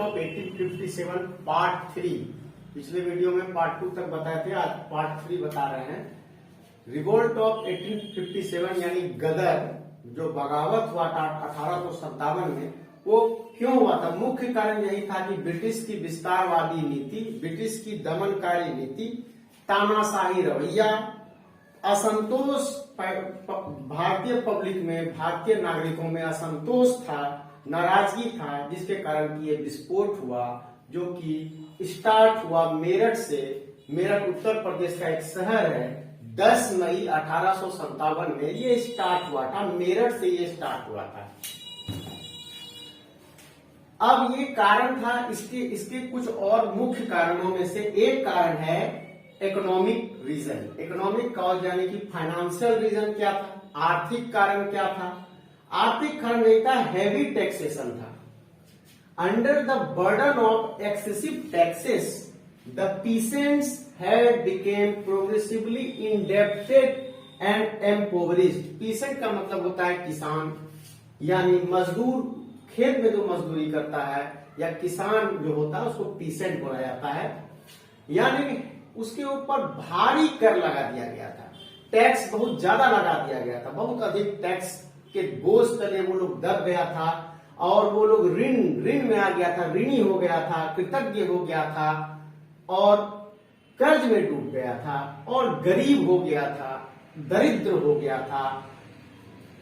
Of 1857 part 3। पिछले video में part 2 तक बताए थे, आज पार्ट 3 बता रहे हैं। रिवोल्ट ऑफ 1857 यानी गदर जो बगावत हुआ था 1857 में, वो क्यों हुआ था? मुख्य कारण यही था कि ब्रिटिश की विस्तारवादी नीति, ब्रिटिश की दमनकारी नीति, तानाशाही रवैया, असंतोष भारतीय पब्लिक में, भारतीय नागरिकों में असंतोष था, नाराजगी था, जिसके कारण कि ये विस्फोट हुआ, जो कि स्टार्ट हुआ मेरठ से। मेरठ उत्तर प्रदेश का एक शहर है। 10 मई 1857 में ये स्टार्ट हुआ था, मेरठ से ये स्टार्ट हुआ था। अब ये कारण था, इसके कुछ और मुख्य कारणों में से एक कारण है इकोनॉमिक रीजन। इकोनॉमिक कॉज यानी कि फाइनेंशियल रीजन क्या था, आर्थिक कारण क्या था? आर्थिक कारण यही था, हैवी टैक्सेशन था। Under the burden of excessive taxes the peasants had became progressively indebted and impoverished। Pheasant का मतलब होता है किसान, यानी मजदूर, खेत में जो मजदूरी करता है, या किसान जो होता है उसको पीसेंट बोला जाता है। यानी उसके ऊपर भारी कर लगा दिया गया था, टैक्स बहुत ज्यादा लगा दिया गया था, बहुत अधिक टैक्स के बोझ तले वो लोग दब गया था, और वो लोग ऋण में आ गया था, ऋणी हो गया था, कृतज्ञ हो गया था, और कर्ज में डूब गया था, और गरीब हो गया था, दरिद्र हो गया था।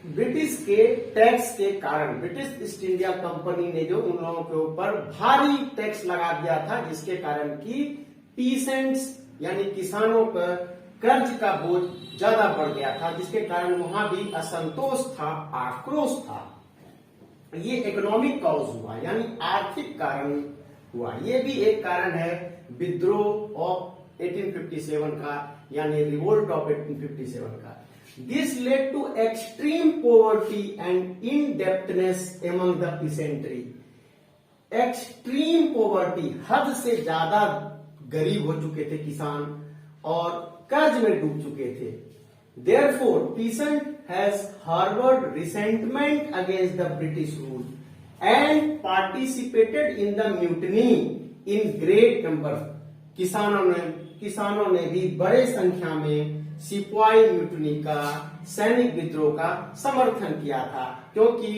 ब्रिटिश के टैक्स के कारण ब्रिटिश ईस्ट इंडिया कंपनी ने जो उन लोगों के ऊपर भारी टैक्स लगा दिया था, जिसके कारण कि पीसेंट्स यानी किसानों पर कर्ज का बोझ ज्यादा बढ़ गया था, जिसके कारण वहां भी असंतोष था, आक्रोश था। ये इकोनॉमिक कॉज हुआ, यानी आर्थिक कारण हुआ। ये भी एक कारण है विद्रोह ऑफ 1857 का, यानी रिवोल्ट ऑफ 1857 का। This led to extreme poverty and indebtedness among the peasantry. Extreme poverty, हद से ज्यादा गरीब हो चुके थे किसान, और कर्ज में डूब चुके थे। Therefore, peasant has harbored resentment against the British rule and participated in the mutiny in great number। किसानों ने भी बड़े संख्या में सिपाही म्यूटनी का, सैनिक विद्रोह का समर्थन किया था, क्योंकि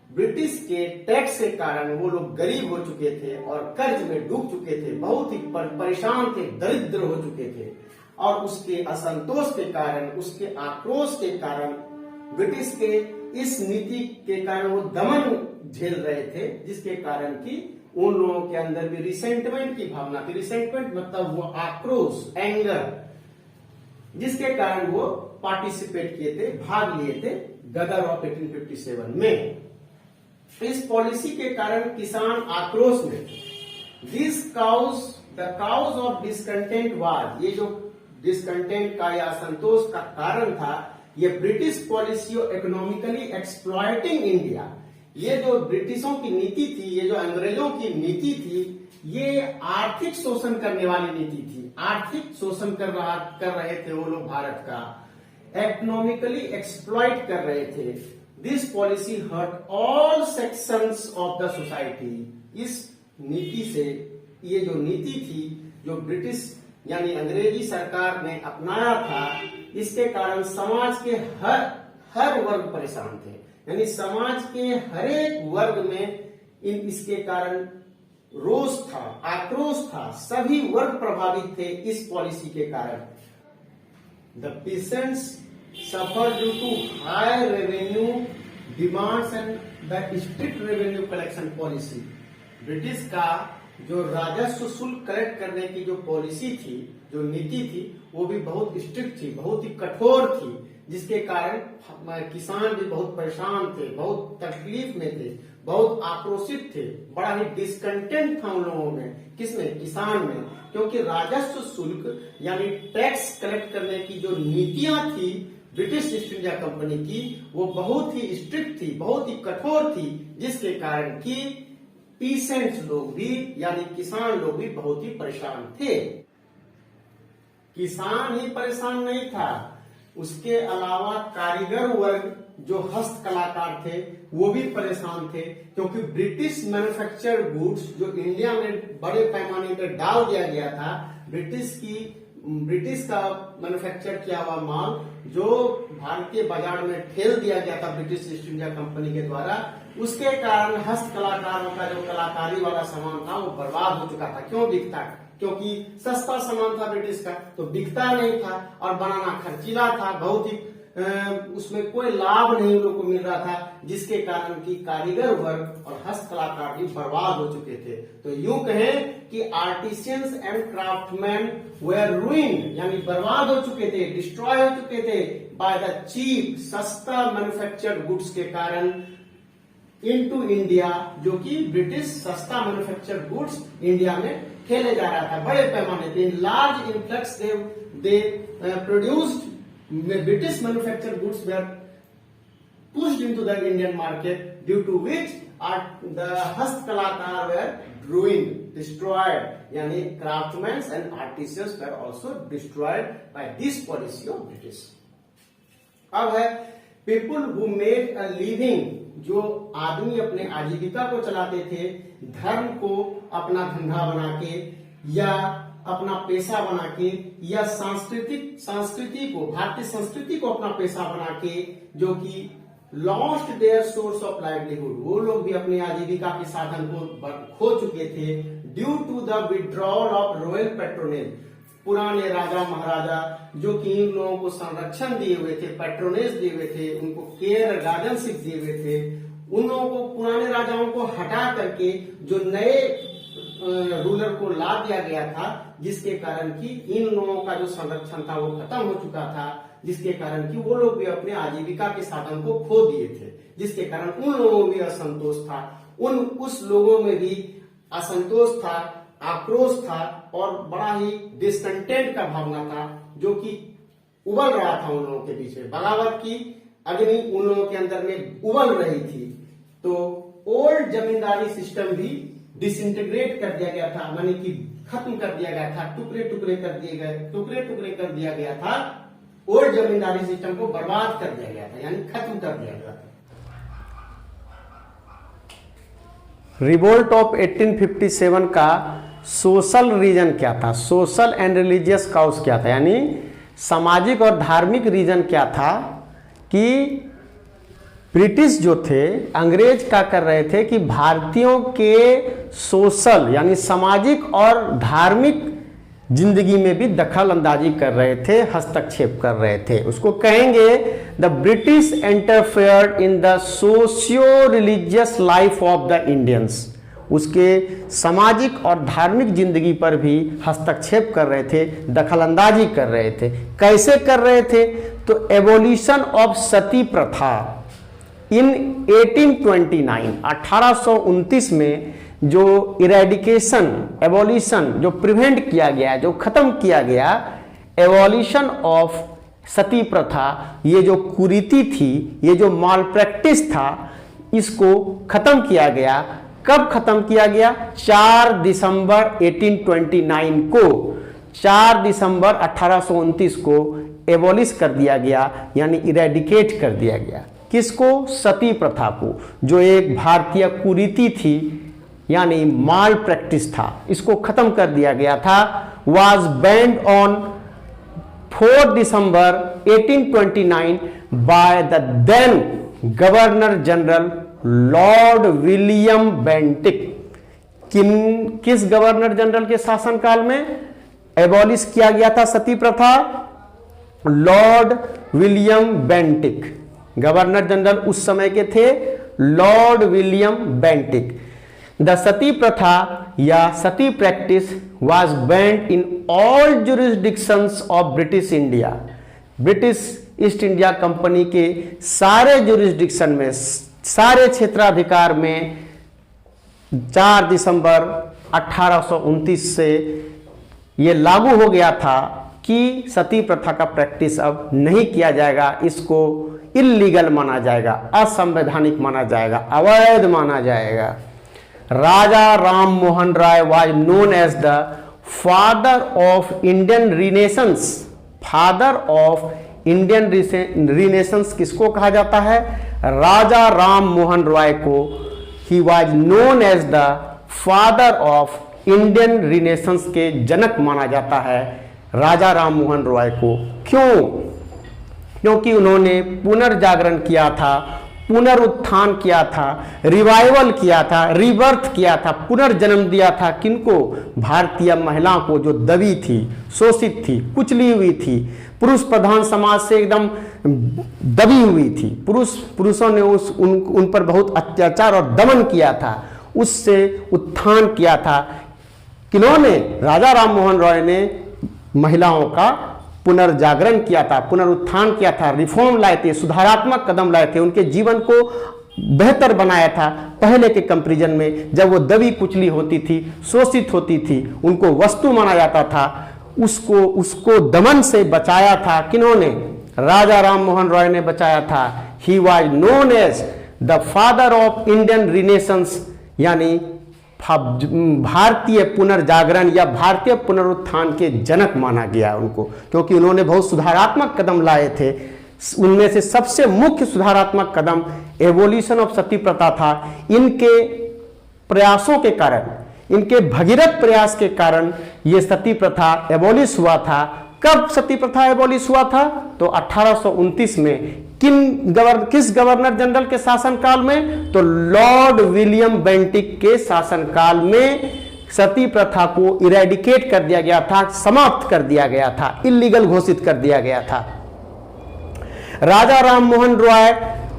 ब्रिटिश के टैक्स के कारण वो लोग गरीब हो चुके थे और कर्ज में डूब चुके थे, बहुत ही परेशान थे, दरिद्र हो चुके थे, और उसके असंतोष के कारण, उसके आक्रोश के कारण, ब्रिटिश के इस नीति के कारण वो दमन झेल रहे थे, जिसके कारण कि उन लोगों के अंदर भी रिसेंटमेंट की भावना थी। रिसेंटमेंट मतलब वो आक्रोश, एंगर, जिसके कारण वो पार्टिसिपेट किए थे, भाग लिए थे गदर ऑफ 1857 में। इस पॉलिसी के कारण किसान आक्रोश में थे। The cause of discontent was, ये जो डिसकंटेंट का या असंतोष का कारण था, ये British policy of economically exploiting India. ये जो ब्रिटिशों की नीति थी, ये जो अंग्रेजों की नीति थी, ये आर्थिक शोषण करने वाली नीति थी। आर्थिक शोषण कर रहे थे वो लोग भारत का, इकोनॉमिकली एक्सप्लॉइट कर रहे थे। This policy hurt all sections of the society. इस नीति से, ये जो नीति थी, जो ब्रिटिश यानी अंग्रेजी सरकार ने अपनाया था, इसके कारण समाज के हर वर्ग परेशान थे। यानी समाज के हर एक वर्ग में इसके कारण रोष था, आक्रोश था, सभी वर्ग प्रभावित थे इस पॉलिसी के कारण। The peasants suffer due to high revenue demands and the strict revenue collection policy. British का जो राजस्व शुल्क कलेक्ट करने की जो पॉलिसी थी, जो नीति थी, वो भी बहुत स्ट्रिक्ट थी, बहुत ही कठोर थी, जिसके कारण किसान भी बहुत परेशान थे, बहुत तकलीफ में थे, बहुत आक्रोशित थे, बड़ा ही डिसकंटेंट था उन लोगों में। किसमें? किसान में। क्योंकि राजस्व शुल्क यानी टैक्स कलेक्ट करने की जो नीतियां थी ब्रिटिश ईस्ट इंडिया कंपनी की, वो बहुत ही स्ट्रिक्ट थी, बहुत ही कठोर थी, जिसके कारण कि पीसेंट्स लोग भी यानी किसान लोग भी बहुत ही परेशान थे। किसान ही परेशान नहीं था, उसके अलावा कारीगर वर्ग जो हस्त कलाकार थे वो भी परेशान थे, क्योंकि ब्रिटिश मैन्युफैक्चर गुड्स जो इंडिया में बड़े पैमाने पर डाल दिया गया था, ब्रिटिश का मैन्युफैक्चर किया हुआ माल जो भारतीय बाजार में ठेल दिया गया था ब्रिटिश ईस्ट इंडिया कंपनी के द्वारा, उसके कारण हस्त कलाकारों का जो कलाकारी वाला सामान था वो बर्बाद हो चुका था। क्यों बिकता? क्योंकि सस्ता सामान था ब्रिटिश का, तो बिकता नहीं था और बनाना खर्चीला था, बहुत ही उसमें कोई लाभ नहीं उन लोगों को मिल रहा था, जिसके कारण की कारीगर वर्ग और हस्त कलाकार भी बर्बाद हो चुके थे। तो यूं कहें कि artisans and craftsman were ruined, यानी बर्बाद हो चुके थे, डिस्ट्रॉय हो चुके थे बाय द चीप, सस्ता मैन्युफैक्चर्ड गुड्स के कारण इनटू इंडिया, जो कि ब्रिटिश सस्ता मैन्युफैक्चर्ड गुड्स इंडिया में खेले जा रहा था बड़े पैमाने पे। Large influx they produced British manufactured goods were pushed into the Indian market, due to which the Hastkalakar were ruined, destroyed. Yani craftsmen and artisans were also destroyed by this policy of British. अब है people who made a living, जो आदमी अपने आजीविका को चलाते थे, धर्म को अपना धंधा बना के या अपना पेशा बना के, या संस्कृति को, भारतीय संस्कृति को अपना पेशा बना के, जो कि lost their source of livelihood, वो लोग भी अपने आजीविका के साधन को खो चुके थे due to the withdrawal of royal patronage. पुराने राजा महाराजा जो कि इन लोगों को संरक्षण दिए हुए थे, पैट्रोनेज दिए हुए थे, उनको केयर गार्डनशिप दिए हुए थे, उन लोगों को, पुराने राजाओं को हटा करके जो नए रूलर को ला दिया गया था, जिसके कारण कि इन लोगों का जो संरक्षण था वो खत्म हो चुका था, जिसके कारण कि वो लोग भी अपने आजीविका के साधन को खो दिए थे, जिसके कारण उन लोगों में भी असंतोष था, उस लोगों में भी असंतोष था, आक्रोश था और बड़ा ही डिसकंटेंट का भावना था, जो कि उबल रहा था उन लोगों के बीच में। बगावत की अग्नि उन लोगों के अंदर में उबल रही थी। तो ओल्ड जमींदारी सिस्टम भी डिसइंटीग्रेट कर दिया गया था, माने कि खत्म कर दिया गया था, टुकड़े टुकड़े कर दिया गया था। ओल्ड जमींदारी सिस्टम को बर्बाद कर दिया गया था, यानी खत्म कर दिया गया था। रिवोल्ट ऑफ 1857 का सोशल रीजन क्या था? सोशल एंड रिलीजियस काउज क्या था? यानी सामाजिक और धार्मिक रीजन क्या था कि ब्रिटिश जो थे, अंग्रेज क्या कर रहे थे कि भारतीयों के सोशल यानी सामाजिक और धार्मिक जिंदगी में भी दखल अंदाजी कर रहे थे, हस्तक्षेप कर रहे थे। उसको कहेंगे the British interfered in the socio religious life of the Indians. उसके सामाजिक और धार्मिक जिंदगी पर भी हस्तक्षेप कर रहे थे, दखल अंदाजी कर रहे थे। कैसे कर रहे थे? तो एबोलिशन ऑफ सती प्रथा इन 1829 में जो इरेडिकेशन, एबोलिशन जो प्रिवेंट किया गया, जो खत्म किया गया, एबोलिशन ऑफ सती प्रथा, ये जो कुरीति थी, ये जो माल प्रैक्टिस था, इसको खत्म किया गया। कब खत्म किया गया? 4 दिसंबर 1829 को, 4 दिसंबर 1829 को एबोलिश कर दिया गया, यानी इरेडिकेट कर दिया गया। किसको? सती प्रथा को, जो एक भारतीय कुरीति थी, यानी माल प्रैक्टिस था, इसको खत्म कर दिया गया था। वाज बैंड ऑन 4 दिसंबर 1829 by the then governor general Lord William Bentinck. किस गवर्नर जनरल के शासनकाल में एबॉलिश किया गया था सती प्रथा? Lord William Bentinck governor general उस समय के थे, Lord William Bentinck. The sati pratha या sati practice was banned in all jurisdictions of British India. British East India company के सारे जुरिस्डिक्शन में, सारे क्षेत्राधिकार में 4 दिसंबर 1829 से ये लागू हो गया था कि सती प्रथा का प्रैक्टिस अब नहीं किया जाएगा, इसको इल्लीगल माना जाएगा, असंवैधानिक माना जाएगा, अवैध माना जाएगा। Raja Ram Mohan Roy was known as the father of Indian renaissance, father of Indian renaissance किसको कहा जाता है? राजा राम मोहन रॉय को ही was known as the father of Indian renaissance के जनक माना जाता है राजा राम मोहन रॉय को। क्यों? क्योंकि उन्होंने पुनर्जागरण किया था, पुनरुत्थान किया था, रिवाइवल किया था, रिबर्थ किया था, पुनर्जन्म दिया था। किनको? भारतीय महिलाओं को, जो दबी थी, शोषित थी, कुचली हुई थी, पुरुष प्रधान समाज से एकदम दबी हुई थी। पुरुषों ने उन पर बहुत अत्याचार और दमन किया था, उससे उत्थान किया था। किन्होंने? राजा राम मोहन रॉय ने महिलाओं का पुनर्जागरण किया था, पुनरुत्थान किया था, रिफॉर्म लाए थे, सुधारात्मक कदम लाए थे, उनके जीवन को बेहतर बनाया था। पहले के कंपैरिजन में जब वो दबी कुचली होती थी, शोषित होती थी, उनको वस्तु माना जाता था, उसको दमन से बचाया था। किन्होंने? राजा राम मोहन रॉय ने बचाया था। He was known as the father of Indian renaissance, यानी भारतीय पुनर्जागरण या भारतीय पुनरुत्थान के जनक माना गया उनको, क्योंकि उन्होंने बहुत सुधारात्मक कदम लाए थे। उनमें से सबसे मुख्य सुधारात्मक कदम एवोल्यूशन ऑफ सती प्रथा था। इनके प्रयासों के कारण, इनके भगीरथ प्रयास के कारण ये सती प्रथा एबॉलिश हुआ था। कब सती प्रथा एबॉलिश हुआ था? तो 1829 में। किस गवर्नर जनरल के शासनकाल में? तो लॉर्ड विलियम बेंटिक के शासनकाल में सती प्रथा को इरेडिकेट कर दिया गया था, समाप्त कर दिया गया था, इलीगल घोषित कर दिया गया था। Raja Ram Mohan Roy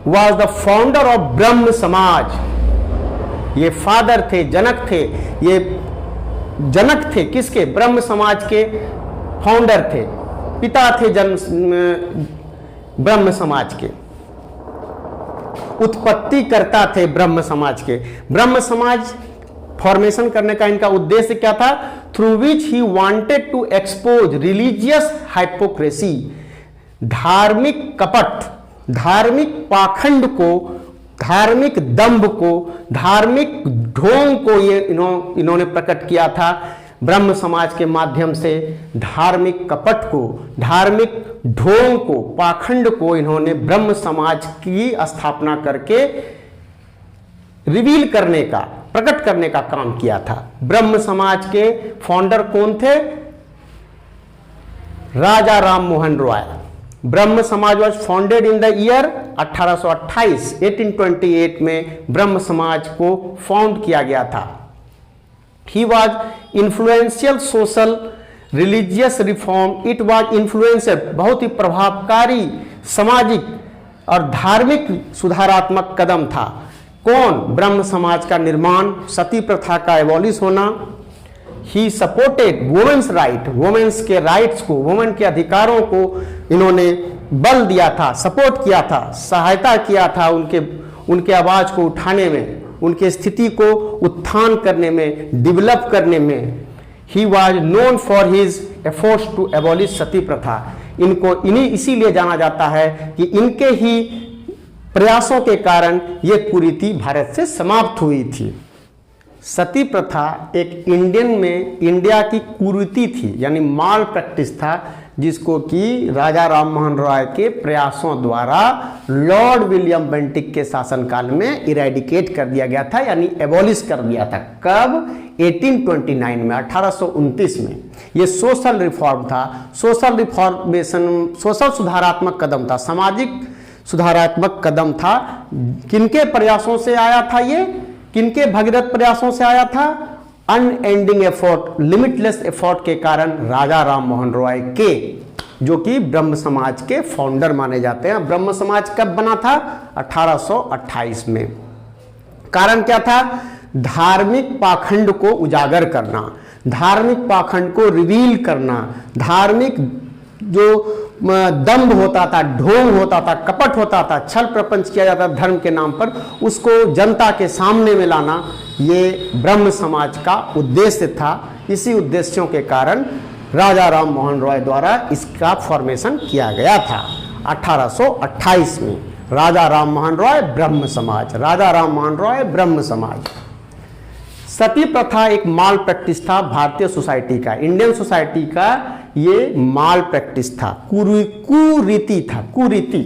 was the founder of Brahmo Samaj. ये फादर थे, जनक थे। ये जनक थे किसके? ब्रह्म समाज के फाउंडर थे, पिता थे ब्रह्म समाज के, उत्पत्ति करता थे ब्रह्म समाज के। ब्रह्म समाज फॉर्मेशन करने का इनका उद्देश्य क्या था? Through which he wanted to expose religious hypocrisy, धार्मिक कपट, धार्मिक पाखंड को, धार्मिक दंभ को, धार्मिक ढोंग को ये इन्होंने प्रकट किया था। ब्रह्म समाज के माध्यम से धार्मिक कपट को, धार्मिक ढोंग को, पाखंड को इन्होंने ब्रह्म समाज की स्थापना करके रिवील करने का, प्रकट करने का काम किया था। ब्रह्म समाज के फाउंडर कौन थे? राजा राम मोहन रॉय। ब्रह्म समाज was founded in the year 1828, 1828 में ब्रह्म समाज को फाउंड किया गया था। He was influential social religious reform. It was influential, बहुत ही प्रभावकारी सामाजिक और धार्मिक सुधारात्मक कदम था। कौन? ब्रह्म समाज का निर्माण, सती प्रथा का एबॉलिश होना। He supported women's right, women's के राइट्स को, वुमेन के अधिकारों को इन्होंने बल दिया था, सपोर्ट किया था, सहायता किया था उनके आवाज को उठाने में, उनके स्थिति को उत्थान करने में, डेवलप करने में। He was known for his efforts to abolish sati pratha. इसीलिए जाना जाता है कि इनके ही प्रयासों के कारण ये कुरीति भारत से समाप्त हुई थी। सती प्रथा एक इंडिया की कुरीति थी, यानी माल प्रैक्टिस था, जिसको कि राजा राम मोहन रॉय के प्रयासों द्वारा लॉर्ड विलियम बेंटिक के शासनकाल में इरेडिकेट कर दिया गया था, यानी एबॉलिश कर दिया था। कब? 1829 में, 1829 में। ये सोशल रिफॉर्म था, सोशल रिफॉर्मेशन, सोशल सुधारात्मक कदम था, सामाजिक सुधारात्मक कदम था। किनके प्रयासों से आया था ये? किनके भगीरथ प्रयासों से आया था? अनएंडिंग एफर्ट, लिमिटलेस एफर्ट के कारण राजा राम मोहन रॉय के, जो कि ब्रह्म समाज के फाउंडर माने जाते हैं। ब्रह्म समाज कब बना था? 1828 में। कारण क्या था? धार्मिक पाखंड को उजागर करना, धार्मिक पाखंड को रिवील करना, धार्मिक जो दंभ होता था, ढोंग होता था, कपट होता था, छल प्रपंच किया जाता धर्म के नाम पर, उसको जनता के सामने में लाना, ये ब्रह्म समाज का उद्देश्य था। इसी उद्देश्यों के कारण राजा राम मोहन रॉय द्वारा इसका फॉर्मेशन किया गया था 1828 में। राजा राम मोहन रॉय ब्रह्म समाज, राजा राम मोहन रॉय ब्रह्म समाज। सती प्रथा एक माल प्रैक्टिस था भारतीय सोसाइटी का, इंडियन सोसाइटी का ये माल प्रैक्टिस था, कुरीति था, कुरीति।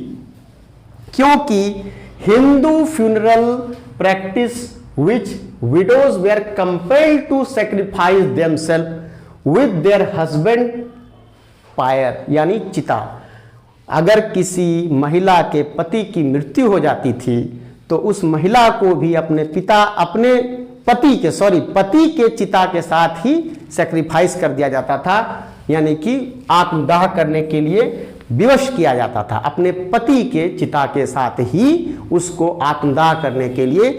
क्योंकि Hindu funeral practice which widows were compelled to sacrifice themselves with their husband fire, यानी चिता। अगर किसी महिला के पति की मृत्यु हो जाती थी तो उस महिला को भी अपने पति के चिता के साथ ही सेक्रीफाइस कर दिया जाता था, यानी कि आत्मदाह करने के लिए विवश किया जाता था। अपने पति के चिता के साथ ही उसको आत्मदाह करने के लिए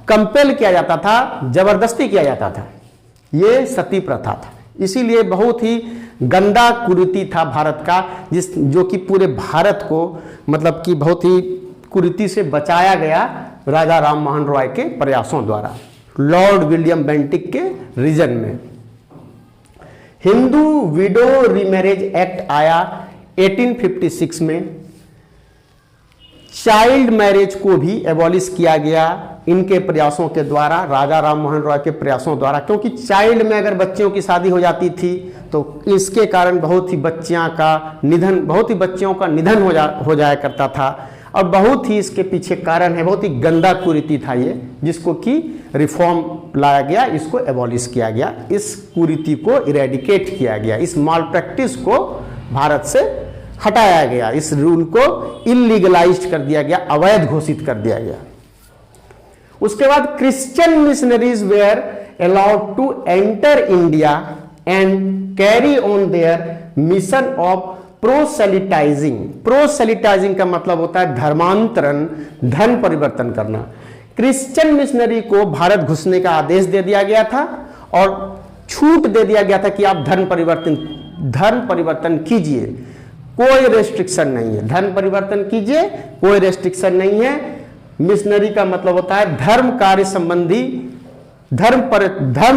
कंपेल किया जाता था, जबरदस्ती किया जाता था। ये सती प्रथा था। इसीलिए बहुत ही गंदा कुरीति था भारत का, जो कि पूरे भारत को मतलब कि बहुत ही कुरीति से बचाया गया राजा राम मोहन रॉय के प्रयासों द्वारा, लॉर्ड विलियम बेंटिक के रीजन में। हिंदू विडो रीमैरिज एक्ट आया 1856 में। चाइल्ड मैरिज को भी एबॉलिश किया गया इनके प्रयासों के द्वारा, राजा राम मोहन रॉय के प्रयासों द्वारा। क्योंकि चाइल्ड में अगर बच्चियों की शादी हो जाती थी तो इसके कारण बहुत ही बच्चियों का निधन हो जाया करता था। और बहुत ही इसके पीछे कारण है, बहुत ही गंदा कुरीति था ये, जिसको कि रिफॉर्म लाया गया, इसको एबॉलिश किया गया, इस कुरीति को इरेडिकेट किया गया, इस माल प्रैक्टिस को भारत से हटाया गया, इस रूल को इलीगलाइज्ड कर दिया गया, अवैध घोषित कर दिया गया। उसके बाद Christian missionaries were allowed to enter India and carry on their mission of proselytizing. Proselytizing का मतलब होता है धर्मांतरण, धर्म परिवर्तन करना। क्रिश्चियन मिशनरी को भारत घुसने का आदेश दे दिया गया था और छूट दे दिया गया था कि आप धर्म परिवर्तन कीजिए, कोई रेस्ट्रिक्शन नहीं है, धर्म परिवर्तन कीजिए, कोई रेस्ट्रिक्शन नहीं है। मिशनरी का मतलब होता है धर्म कार्य संबंधी, धर्म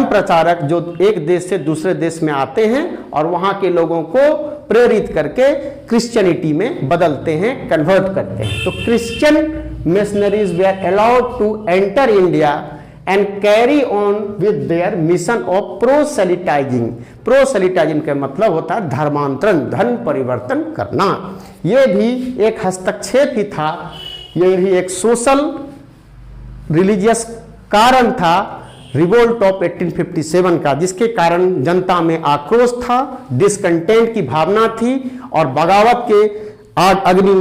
प्रचारक जो एक देश से दूसरे देश में आते हैं और वहां के लोगों को प्रेरित करके क्रिश्चियनिटी में बदलते हैं, कन्वर्ट करते हैं। तो Christian missionaries were allowed to enter India and carry on with their mission of proselytizing. Proselytizing का मतलब होता है धर्मांतरण, धर्म परिवर्तन करना। यह भी एक हस्तक्षेप ही था, यह भी एक सोशल रिलीजियस कारण था, रिवोल्ट ऑफ 1857 का, जिसके कारण जनता में आक्रोश था, डिसकंटेंट की भावना थी और बगावत के आग अग्नि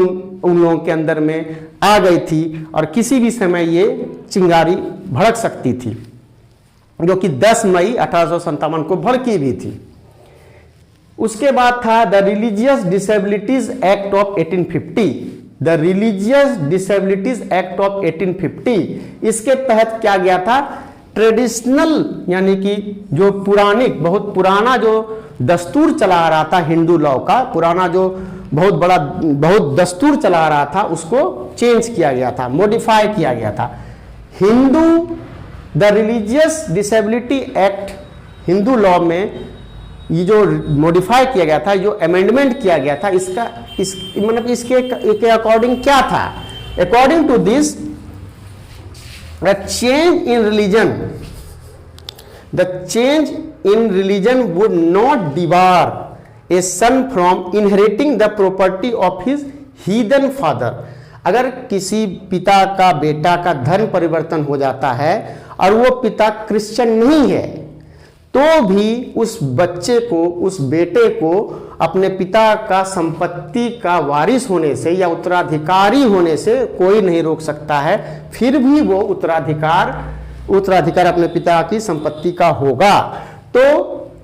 उन लोगों के अंदर में आ गई थी और किसी भी समय ये चिंगारी भड़क सकती थी, जो कि 10 मई 1857 को भड़की भी थी। उसके बाद था the religious disabilities act of 1850। The religious disabilities act of 1850, इसके तहत क्या गया था, ट्रेडिशनल यानी कि जो बहुत पुराना जो दस्तूर चला आ रहा था हिंदू लॉ का, पुराना जो बहुत दस्तूर चला आ रहा था, उसको चेंज किया गया था, मॉडिफाई किया गया था। The religious disability act Hindu law में ये जो मॉडिफाई किया गया था, जो अमेंडमेंट किया गया था, इसके अकॉर्डिंग क्या था? According to this the change in religion would not debar a son from inheriting the property of his heathen father। अगर किसी पिता का बेटा का धर्म परिवर्तन हो जाता है और वो पिता क्रिश्चियन नहीं है, तो भी उस बच्चे को, उस बेटे को अपने पिता का संपत्ति का वारिस होने से या उत्तराधिकारी होने से कोई नहीं रोक सकता है। फिर भी वो उत्तराधिकार अपने पिता की संपत्ति का होगा। तो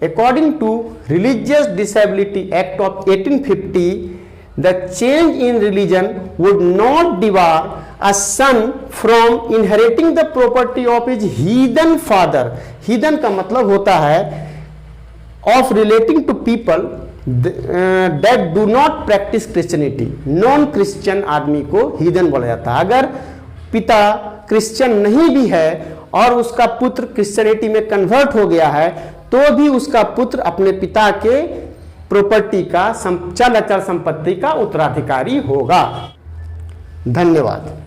according to religious disability act of 1850, the change in religion would not debar a son from inheriting the property of his heathen father। heathen का मतलब होता है of relating to people that do not practice Christianity। Non Christian आदमी को heathen बोला जाता है। अगर पिता क्रिश्चियन नहीं भी है और उसका पुत्र क्रिश्चियनिटी में कन्वर्ट हो गया है, तो भी उसका पुत्र अपने पिता के प्रॉपर्टी का, चल अचल संपत्ति का उत्तराधिकारी होगा। धन्यवाद।